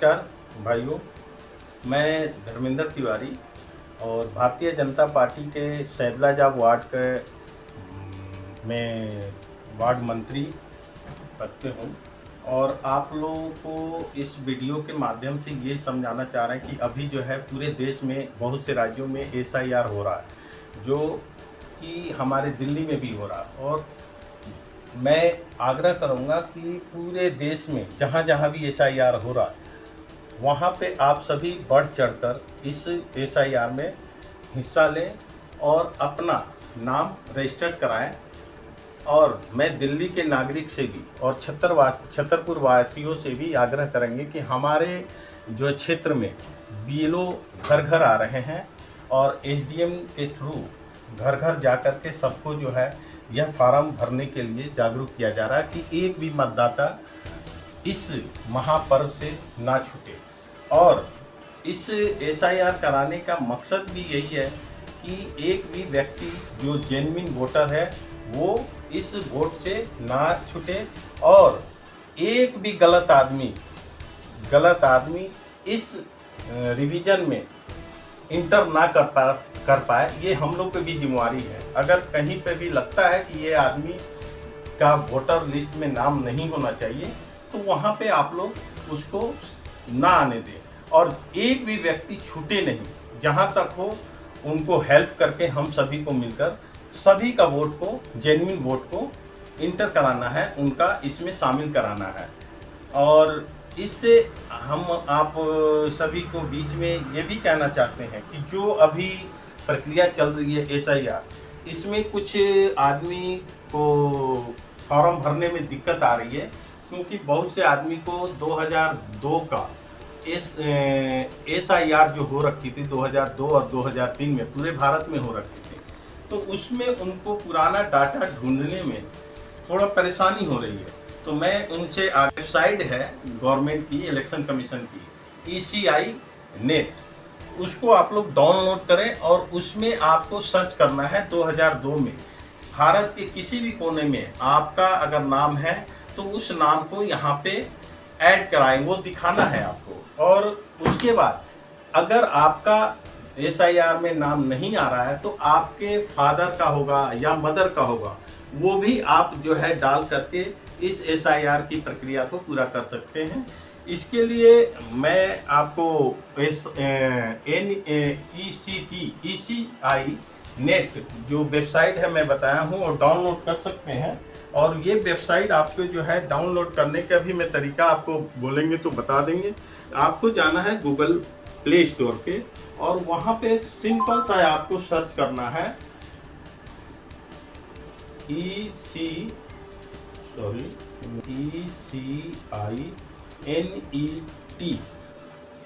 नमस्कार भाइयों, मैं धर्मेंद्र तिवारी और भारतीय जनता पार्टी के सैदलाजाब वार्ड के मैं वार्ड मंत्री पद पे हूँ। और आप लोगों को इस वीडियो के माध्यम से ये समझाना चाह रहे हैं कि अभी जो है पूरे देश में बहुत से राज्यों में SIR हो रहा है, जो कि हमारे दिल्ली में भी हो रहा है। और मैं आग्रह करूंगा कि पूरे देश में जहां जहां भी SIR हो रहा है वहां पे आप सभी बढ़ चढ़कर इस SIR में हिस्सा लें और अपना नाम रजिस्टर्ड कराएं। और मैं दिल्ली के नागरिक से भी और छतरपुर वासियों से भी आग्रह करेंगे कि हमारे जो क्षेत्र में BLO घर घर आ रहे हैं और SDM के थ्रू घर घर जाकर के सबको जो है यह फार्म भरने के लिए जागरूक किया जा रहा है कि एक भी मतदाता इस महापर्व से ना छूटे। और इस SIR कराने का मकसद भी यही है कि एक भी व्यक्ति जो जेन्युइन वोटर है वो इस वोट से ना छूटे और एक भी गलत आदमी इस रिवीजन में इंटर ना कर पाए, ये हम लोग की भी जिम्मेवारी है। अगर कहीं पे भी लगता है कि ये आदमी का वोटर लिस्ट में नाम नहीं होना चाहिए तो वहाँ पे आप लोग उसको ना आने दें और एक भी व्यक्ति छूटे नहीं। जहाँ तक हो उनको हेल्प करके हम सभी को मिलकर सभी का वोट को, जेन्युइन वोट को इंटर कराना है, उनका इसमें शामिल कराना है। और इससे हम आप सभी को बीच में ये भी कहना चाहते हैं कि जो अभी प्रक्रिया चल रही है SIR, इसमें कुछ आदमी को फॉर्म भरने में दिक्कत आ रही है क्योंकि बहुत से आदमी को 2002 का SIR जो हो रखी थी 2002 और 2003 में पूरे भारत में हो रखी थी, तो उसमें उनको पुराना डाटा ढूंढने में थोड़ा परेशानी हो रही है। तो मैं उनसे वेबसाइट है गवर्नमेंट की, इलेक्शन कमीशन की, ECI नेट, उसको आप लोग डाउनलोड करें और उसमें आपको सर्च करना है 2002 में भारत के किसी भी कोने में आपका अगर नाम है तो उस नाम को यहाँ पे ऐड कराएं, वो दिखाना है आपको। और उसके बाद अगर आपका SIR में नाम नहीं आ रहा है तो आपके फादर का होगा या मदर का होगा, वो भी आप जो है डाल करके इस SIR की प्रक्रिया को पूरा कर सकते हैं। इसके लिए मैं आपको ECI नेट जो वेबसाइट है मैं बताया हूँ और डाउनलोड कर सकते हैं। और ये वेबसाइट आपको जो है डाउनलोड करने का भी मैं तरीका आपको बोलेंगे तो बता देंगे। आपको जाना है गूगल प्ले स्टोर पे और वहाँ पे सिंपल सा आपको सर्च करना है ECI NET,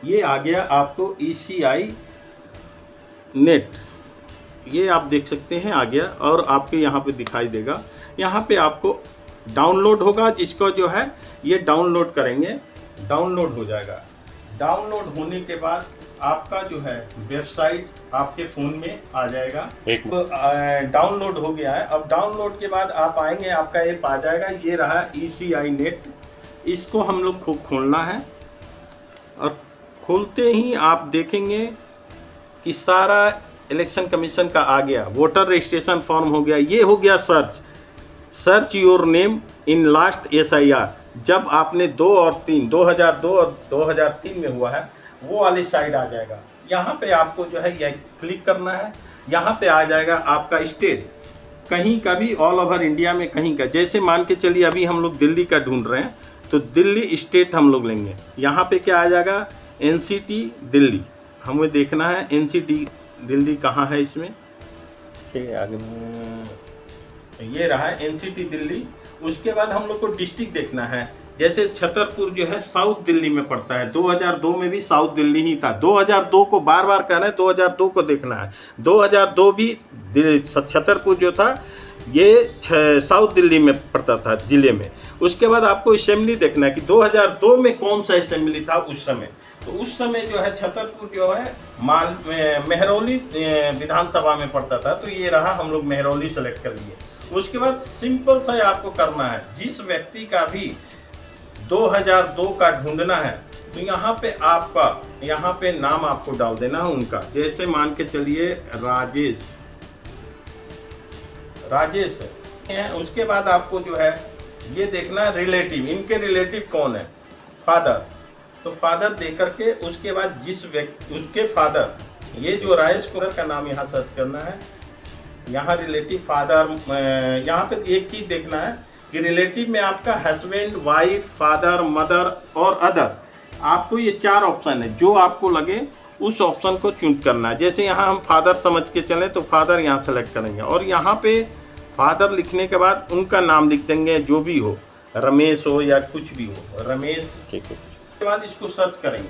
ये आ गया आपको ECI नेट, ये आप देख सकते हैं आ गया और आपके यहाँ पे दिखाई देगा। यहाँ पे आपको डाउनलोड होगा, जिसको जो है ये डाउनलोड करेंगे, डाउनलोड हो जाएगा। डाउनलोड होने के बाद आपका जो है वेबसाइट आपके फ़ोन में आ जाएगा। डाउनलोड हो गया है। अब डाउनलोड के बाद आप आएंगे, आपका ऐप आ जाएगा, ये रहा ECI नेट। इसको हम लोग खूब खोलना है और खोलते ही आप देखेंगे कि सारा इलेक्शन कमीशन का आ गया, वोटर रजिस्ट्रेशन फॉर्म हो गया, ये हो गया search your name in last SIR। जब आपने 2 और 3 2002 और 2003 में हुआ है वो वाली साइड आ जाएगा। यहाँ पे आपको जो है यह क्लिक करना है। यहाँ पे आ जाएगा आपका स्टेट, कहीं का भी, ऑल ओवर इंडिया में कहीं का। जैसे मान के चलिए अभी हम लोग दिल्ली का ढूंढ रहे हैं तो दिल्ली स्टेट हम लोग लेंगे। यहाँ पे क्या आ जाएगा, NCT दिल्ली, हमें देखना है NCT दिल्ली कहाँ है इसमें। ठीक है, आगे ये रहा है NCT दिल्ली। उसके बाद हम लोग को डिस्ट्रिक्ट देखना है। जैसे छतरपुर जो है साउथ दिल्ली में पड़ता है, 2002 में भी साउथ दिल्ली ही था। 2002 को बार बार कहना है, 2002 को देखना है। 2002 भी छतरपुर जो था ये साउथ दिल्ली में पड़ता था जिले में। उसके बाद आपको असेंबली देखना है कि 2002 में कौन सा असेंबली था उस समय। तो उस समय जो है छतरपुर जो है मेहरौली विधानसभा में पड़ता था, तो ये रहा, हम लोग मेहरौली सेलेक्ट कर लिए। उसके बाद सिंपल सा आपको करना है, जिस व्यक्ति का भी 2002 का ढूंढना है तो यहाँ पे आपका यहाँ पे नाम आपको डाल देना है उनका। जैसे मान के चलिए राजेश है। उसके बाद आपको जो है ये देखना रिलेटिव, इनके रिलेटिव कौन है, फादर। तो फादर दे करके उसके बाद जिस व्यक्ति उसके फादर, ये जो राजेश कुमार का नाम यहाँ सर्च करना है। यहाँ रिलेटिव फादर, यहाँ पे एक चीज देखना है कि रिलेटिव में आपका हस्बैंड, वाइफ, फादर, मदर और अदर, आपको ये 4 ऑप्शन है। जो आपको लगे उस ऑप्शन को चूज करना है। जैसे यहाँ हम फादर समझ के चलें तो फादर यहाँ सेलेक्ट करेंगे और यहाँ पे फादर लिखने के बाद उनका नाम लिख देंगे, जो भी हो, रमेश हो या कुछ भी हो, रमेश। ठीक है, उसके बाद इसको सर्च करेंगे।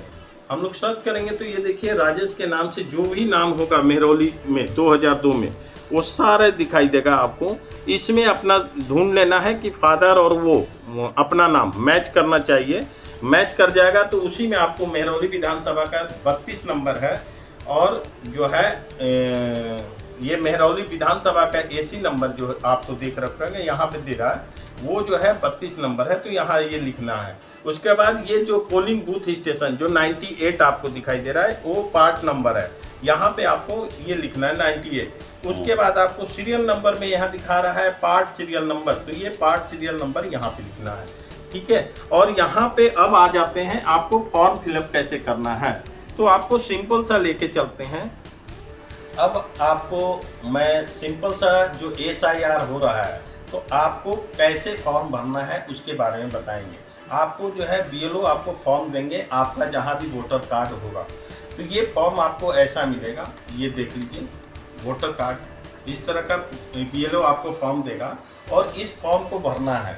हम लोग सर्च करेंगे तो ये देखिए राजेश के नाम से जो भी नाम होगा मेहरौली में 2002 में, वो सारे दिखाई देगा आपको। इसमें अपना ढूंढ लेना है कि फादर और वो अपना नाम मैच करना चाहिए। मैच कर जाएगा तो उसी में आपको मेहरौली विधानसभा का 32 नंबर है और जो है ये मेहरौली विधानसभा का एसी नंबर जो आपको देख रखा है यहाँ पे दे रहा है, वो जो है 32 नंबर है। तो यहाँ ये लिखना है। उसके बाद ये जो पोलिंग बूथ स्टेशन जो 98 आपको दिखाई दे रहा है, वो पार्ट नंबर है। यहाँ पे आपको ये लिखना है 98। उसके बाद आपको सीरियल नंबर में यहाँ दिखा रहा है पार्ट सीरियल नंबर, तो ये पार्ट सीरियल नंबर यहाँ पे लिखना है। ठीक है, और यहाँ पे अब आ जाते हैं आपको फॉर्म फिलअप कैसे करना है। तो आपको सिंपल सा लेके चलते हैं। अब आपको मैं सिंपल सा जो SIR हो रहा है, तो आपको कैसे फॉर्म भरना है उसके बारे में बताएंगे। आपको जो है BLO आपको फॉर्म देंगे, आपका जहाँ भी वोटर कार्ड होगा। तो ये फॉर्म आपको ऐसा मिलेगा, ये देख लीजिए, वोटर कार्ड इस तरह का BLO आपको फॉर्म देगा और इस फॉर्म को भरना है।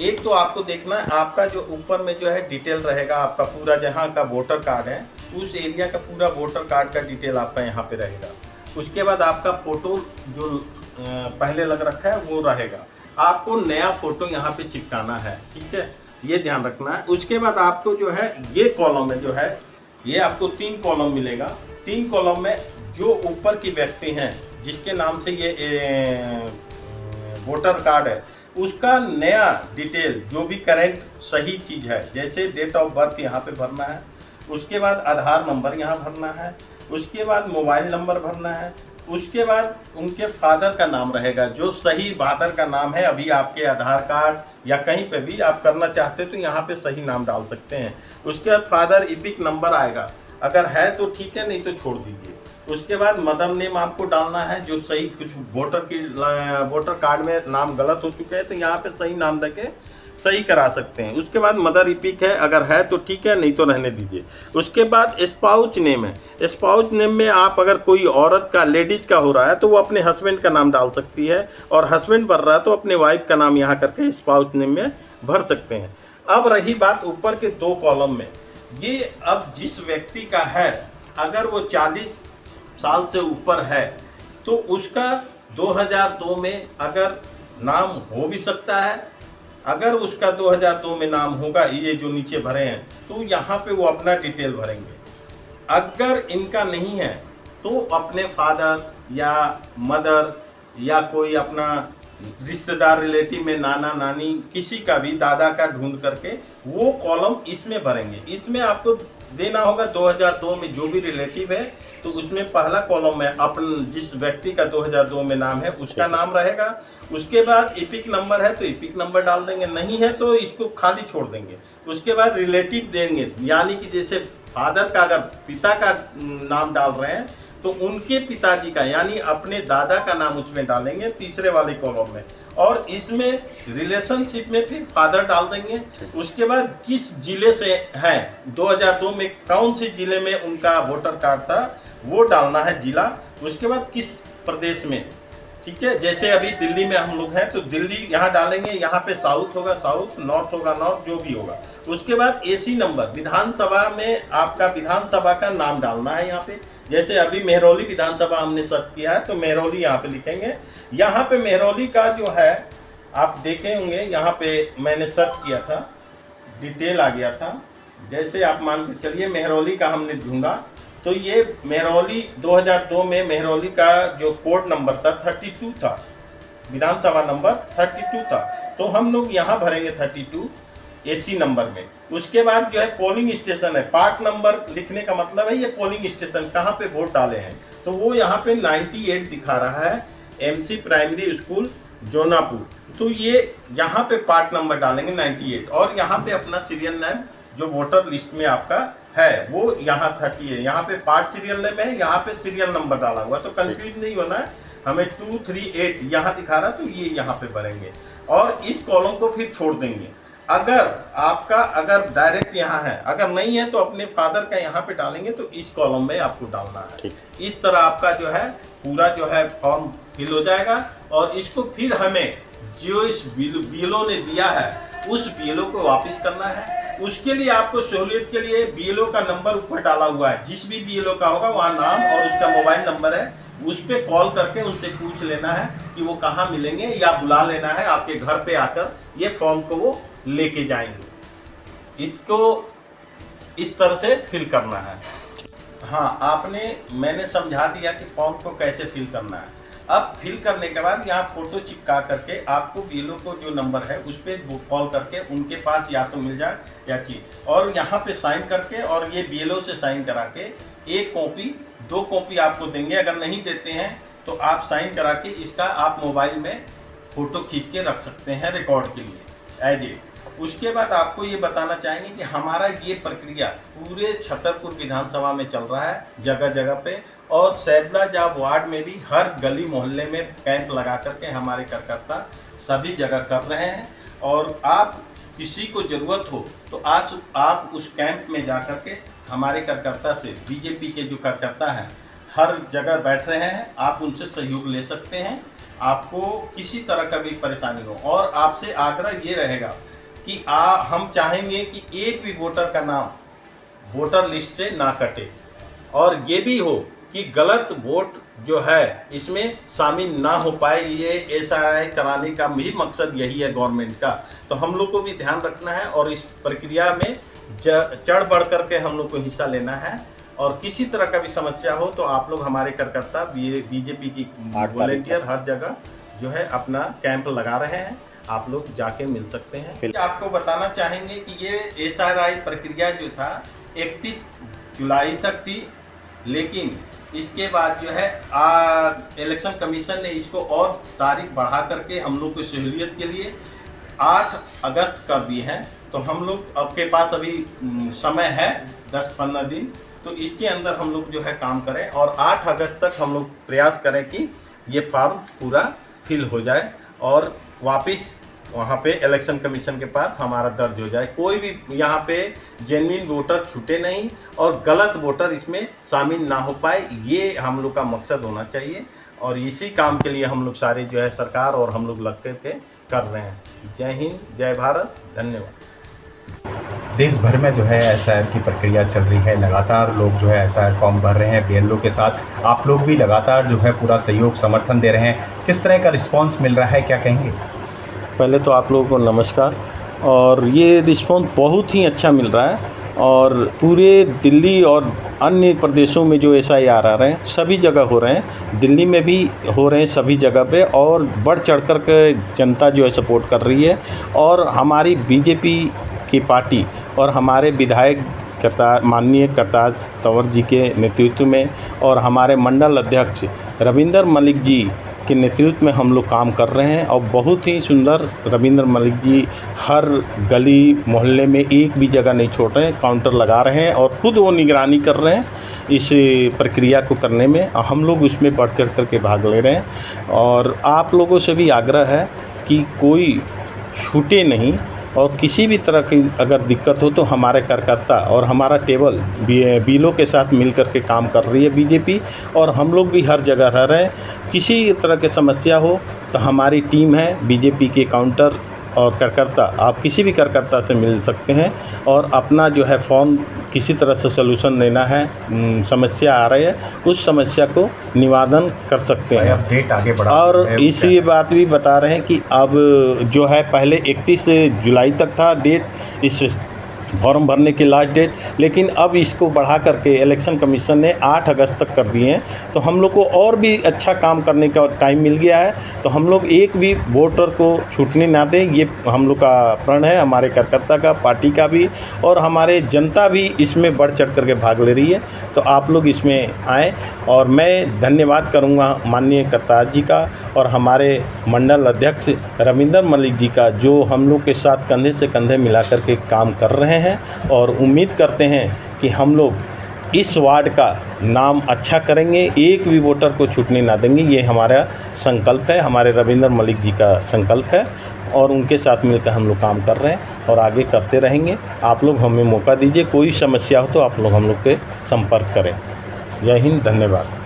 एक तो आपको देखना है आपका जो ऊपर में जो है डिटेल रहेगा, आपका पूरा जहाँ का वोटर कार्ड है उस एरिया का पूरा वोटर कार्ड का डिटेल आपका यहाँ पे रहेगा। उसके बाद आपका फोटो जो पहले लग रखा है वो रहेगा, आपको नया फोटो यहाँ पे चिपकाना है। ठीक है, ये ध्यान रखना है। उसके बाद आपको जो है ये कॉलम में जो है ये आपको 3 कॉलम मिलेगा। 3 कॉलम में जो ऊपर की व्यक्ति हैं जिसके नाम से ये वोटर कार्ड है, उसका नया डिटेल जो भी करेंट सही चीज़ है, जैसे डेट ऑफ बर्थ यहाँ पे भरना है। उसके बाद आधार नंबर यहाँ भरना है। उसके बाद मोबाइल नंबर भरना है। उसके बाद उनके फादर का नाम रहेगा, जो सही फादर का नाम है। अभी आपके आधार कार्ड या कहीं पे भी आप करना चाहते तो यहाँ पे सही नाम डाल सकते हैं। उसके बाद फादर इपिक नंबर आएगा, अगर है तो ठीक है, नहीं तो छोड़ दीजिए। उसके बाद मदर नेम आपको डालना है, जो सही कुछ वोटर कार्ड में नाम गलत हो चुके हैं तो यहाँ पे सही नाम देके सही करा सकते हैं। उसके बाद मदर इपिक है, अगर है तो ठीक है, नहीं तो रहने दीजिए। उसके बाद स्पाउस नेम है। स्पाउस नेम में आप अगर कोई औरत का, लेडीज का हो रहा है तो वो अपने हस्बैंड का नाम डाल सकती है, और हस्बैंड भर रहा है तो अपने वाइफ का नाम यहाँ करके स्पाउस नेम में भर सकते हैं। अब रही बात ऊपर के 2 कॉलम में, ये अब जिस व्यक्ति का है, अगर वो 40 साल से ऊपर है तो उसका 2002 में अगर नाम हो भी सकता है। अगर उसका 2002 में नाम होगा, ये जो नीचे भरे हैं, तो यहाँ पे वो अपना डिटेल भरेंगे। अगर इनका नहीं है तो अपने फादर या मदर या कोई अपना रिश्तेदार रिलेटिव में नाना नानी किसी का भी, दादा का ढूंढ करके वो कॉलम इसमें भरेंगे। इसमें आपको देना होगा 2002 में जो भी रिलेटिव है, तो उसमें पहला कॉलम में अपन जिस व्यक्ति का 2002 में नाम है उसका नाम रहेगा। उसके बाद इपिक नंबर है तो इपिक नंबर डाल देंगे, नहीं है तो इसको खाली छोड़ देंगे। उसके बाद रिलेटिव देंगे, यानी कि जैसे फादर का अगर पिता का नाम डाल रहे हैं तो उनके पिताजी का, यानी अपने दादा का नाम उसमें डालेंगे तीसरे वाले कॉलम में, और इसमें रिलेशनशिप में फिर फादर डाल देंगे। उसके बाद किस जिले से हैं, 2002 में कौन से जिले में उनका वोटर कार्ड था वो डालना है जिला। उसके बाद किस प्रदेश में, ठीक है, जैसे अभी दिल्ली में हम लोग हैं तो दिल्ली यहाँ डालेंगे, यहाँ पे साउथ होगा साउथ, नॉर्थ होगा नॉर्थ, जो भी होगा। उसके बाद एसी नंबर, विधानसभा में आपका विधानसभा का नाम डालना है यहाँ पे। जैसे अभी मेहरौली विधानसभा हमने सर्च किया है तो मेहरौली यहाँ पे लिखेंगे। यहाँ पे मेहरौली का जो है आप देखे होंगे, यहाँ पे मैंने सर्च किया था, डिटेल आ गया था। जैसे आप मान के चलिए मेहरौली का हमने ढूंढा तो ये मेहरौली 2002 में मेहरौली का जो कोड नंबर था 32 था, विधानसभा नंबर 32 था। तो हम लोग यहाँ भरेंगे 32। एसी नंबर में। उसके बाद जो है पोलिंग स्टेशन है, पार्ट नंबर लिखने का मतलब है ये पोलिंग स्टेशन कहाँ पे वोट डाले हैं, तो वो यहाँ पे 98 दिखा रहा है, एमसी प्राइमरी स्कूल जोनापुर। तो ये यहाँ पे पार्ट नंबर डालेंगे 98 और यहाँ पे अपना सीरियल नेम जो वोटर लिस्ट में आपका है वो यहाँ 30 है, यहाँ पे पार्ट सीरियल नेम है, यहाँ पे सीरियल नंबर डाला हुआ, तो कंफ्यूज नहीं होना है। हमें 238 यहाँ दिखा रहा, तो ये यहाँ पे भरेंगे और इस कॉलम को फिर छोड़ देंगे। अगर डायरेक्ट यहाँ है, अगर नहीं है तो अपने फादर का यहाँ पे डालेंगे, तो इस कॉलम में आपको डालना है। इस तरह आपका जो है पूरा जो है फॉर्म फिल हो जाएगा और इसको फिर हमें जो इस बीएलओ ने दिया है उस बीएलओ को वापस करना है। उसके लिए आपको सहूलियत के लिए बीएलओ का नंबर ऊपर डाला हुआ है, जिस भी बीएलओ का होगा वहाँ नाम और उसका मोबाइल नंबर है, उस पर कॉल करके उनसे पूछ लेना है कि वो कहाँ मिलेंगे, या बुला लेना है आपके घर पे आकर, ये फॉर्म को वो लेके जाएंगे। इसको इस तरह से फिल करना है। हाँ, मैंने समझा दिया कि फॉर्म को कैसे फिल करना है। अब फिल करने के बाद यहाँ फोटो चिपका करके आपको बीएलओ को जो नंबर है उस पर कॉल करके उनके पास या तो मिल जाए या चीज, और यहाँ पे साइन करके और ये बीएलओ से साइन करा के 1 कॉपी 2 कॉपी आपको देंगे। अगर नहीं देते हैं तो आप साइन करा के इसका आप मोबाइल में फ़ोटो खींच के रख सकते हैं रिकॉर्ड के लिए एज ए। उसके बाद आपको ये बताना चाहेंगे कि हमारा ये प्रक्रिया पूरे छतरपुर विधानसभा में चल रहा है, जगह जगह पे, और सैदलाजा वार्ड में भी हर गली मोहल्ले में कैंप लगा करके हमारे कार्यकर्ता सभी जगह कर रहे हैं। और आप किसी को ज़रूरत हो तो आज आप उस कैंप में जा कर के हमारे कार्यकर्ता से, बीजेपी के जो कार्यकर्ता हैं हर जगह बैठ रहे हैं, आप उनसे सहयोग ले सकते हैं। आपको किसी तरह का भी परेशानी हो, और आपसे आग्रह ये रहेगा कि हम चाहेंगे कि एक भी वोटर का नाम वोटर लिस्ट से ना कटे, और ये भी हो कि गलत वोट जो है इसमें शामिल ना हो पाए। ये एसआरआई कराने का भी मकसद यही है गवर्नमेंट का, तो हम लोग को भी ध्यान रखना है और इस प्रक्रिया में चढ़ बढ़ करके हम लोग को हिस्सा लेना है। और किसी तरह का भी समस्या हो तो आप लोग हमारे कार्यकर्ता बीजेपी की वॉलंटियर हर जगह जो है अपना कैंप लगा रहे हैं, आप लोग जाके मिल सकते हैं। आपको बताना चाहेंगे कि ये एसआरआई प्रक्रिया जो था 31 जुलाई तक थी, लेकिन इसके बाद जो है इलेक्शन कमीशन ने इसको और तारीख बढ़ा करके हम लोग की सहूलियत के लिए 8 अगस्त कर दी है। तो हम लोग आपके पास अभी समय है 10-15 दिन, तो इसके अंदर हम लोग जो है काम करें और 8 अगस्त तक हम लोग प्रयास करें कि ये फॉर्म पूरा फिल हो जाए और वापस वहाँ पे इलेक्शन कमीशन के पास हमारा दर्ज हो जाए। कोई भी यहाँ पे जेन्युइन वोटर छूटे नहीं और गलत वोटर इसमें शामिल ना हो पाए, ये हम लोग का मकसद होना चाहिए। और इसी काम के लिए हम लोग सारे जो है सरकार और हम लोग लग के कर रहे हैं। जय हिंद, जय भारत, धन्यवाद। देश भर में जो है एसआईआर की प्रक्रिया चल रही है, लगातार लोग जो है एसआईआर फॉर्म भर रहे हैं बीएलओ के साथ। आप लोग भी लगातार जो है पूरा सहयोग समर्थन दे रहे हैं, किस तरह का रिस्पांस मिल रहा है, क्या कहेंगे? पहले तो आप लोगों को नमस्कार। और ये रिस्पॉन्स बहुत ही अच्छा मिल रहा है और पूरे दिल्ली और अन्य प्रदेशों में जो एसआईआर आ रहे हैं सभी जगह हो रहे हैं, दिल्ली में भी हो रहे हैं सभी जगह पे, और बढ़ चढ़ कर के जनता जो है सपोर्ट कर रही है। और हमारी बीजेपी की पार्टी और हमारे विधायक माननीय करतार तंवर जी के नेतृत्व में और हमारे मंडल अध्यक्ष रविंदर मलिक जी के नेतृत्व में हम लोग काम कर रहे हैं। और बहुत ही सुंदर रविंद्र मलिक जी हर गली मोहल्ले में एक भी जगह नहीं छोड़ रहे हैं, काउंटर लगा रहे हैं और खुद वो निगरानी कर रहे हैं इस प्रक्रिया को करने में। हम लोग उसमें बढ़ चढ़ कर के भाग ले रहे हैं और आप लोगों से भी आग्रह है कि कोई छूटे नहीं, और किसी भी तरह की अगर दिक्कत हो तो हमारे कार्यकर्ता और हमारा टेबल बीएलओ के साथ मिल कर के काम कर रही है बीजेपी, और हम लोग भी हर जगह रह रहे हैं। किसी तरह की समस्या हो तो हमारी टीम है बीजेपी के काउंटर और कार्यकर्ता, आप किसी भी कार्यकर्ता से मिल सकते हैं और अपना जो है फॉर्म किसी तरह से सलूशन लेना है, समस्या आ रही है उस समस्या को निवारण कर सकते हैं। डेट आगे बढ़ा और इसी बात भी बता रहे हैं कि अब जो है पहले 31 जुलाई तक था डेट, इस फॉर्म भरने की लास्ट डेट, लेकिन अब इसको बढ़ा करके इलेक्शन कमीशन ने 8 अगस्त तक कर दिए हैं। तो हम लोग को और भी अच्छा काम करने का टाइम मिल गया है। तो हम लोग एक भी वोटर को छूटने ना दें, ये हम लोग का प्रण है, हमारे कार्यकर्ता का, पार्टी का भी, और हमारे जनता भी इसमें बढ़ चढ़ करके भाग ले रही है। तो आप लोग इसमें आएँ, और मैं धन्यवाद करूँगा माननीय करतार जी का और हमारे मंडल अध्यक्ष रविंदर मलिक जी का, जो हम लोग के साथ कंधे से कंधे मिला करके काम कर रहे हैं। और उम्मीद करते हैं कि हम लोग इस वार्ड का नाम अच्छा करेंगे, एक भी वोटर को छूटने ना देंगे। ये हमारा संकल्प है, हमारे रविंदर मलिक जी का संकल्प है, और उनके साथ मिलकर हम लोग काम कर रहे हैं और आगे करते रहेंगे। आप लोग हमें मौका दीजिए, कोई समस्या हो तो आप लोग हम लोग के संपर्क करें। जय हिंद, धन्यवाद।